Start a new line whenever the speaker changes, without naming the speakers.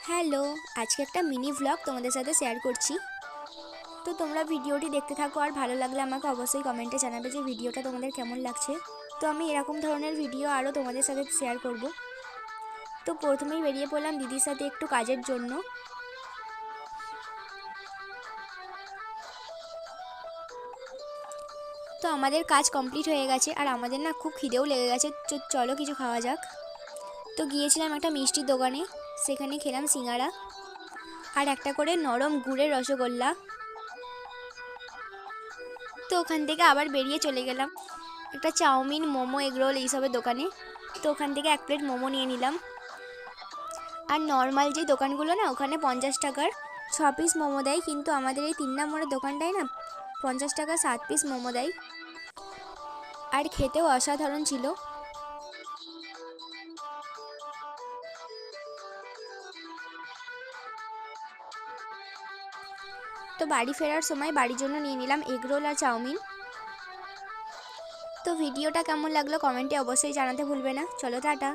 Hello, আজকে একটা mini vlog তোমাদের সাথে শেয়ার করছি। তো তোমরা ভিডিওটি দেখতে থাকো, আর ভালো লাগলে আমাকে অবশ্যই কমেন্টে জানাবে যে ভিডিওটা তোমাদের কেমন লাগছে। তো আমি এরকম ধরনের ভিডিও আরও তোমাদের সাথে শেয়ার করব। তো প্রথমেই বেরিয়ে পড়লাম দিদির সাথে একটু কাজের জন্য। তো আমাদের কাজ কমপ্লিট হয়ে গেছে, আর আমাদের না খুব খিদেও লেগে গেছে। চলো কিছু খাওয়া যাক। তো গিয়েছিলাম একটা মিষ্টির দোকানে, সেখানে খেলাম সিঙ্গারা আর একটা করে নরম গুড়ের রসগোল্লা। তো ওখান থেকে আবার বেরিয়ে চলে গেলাম একটা চাউমিন, মোমো, এগরোল এইসবের দোকানে। তো ওখান থেকে এক প্লেট মোমো নিয়ে নিলাম। আর নর্মাল যে দোকানগুলো না, ওখানে 50 টাকার 6 পিস মোমো দেয়, কিন্তু আমাদের এই 3 নম্বরের দোকানটায় না 50 টাকা 7 পিস মোমো দেয়। আর খেতেও অসাধারণ ছিল। তো বাড়ি ফেরার সময় বাড়ির জন্য নিয়ে নিলাম এগরোল আর চাউমিন। তো ভিডিওটা কেমন লাগলো কমেন্টে অবশ্যই জানাতে ভুলবে না। চলো টাটা।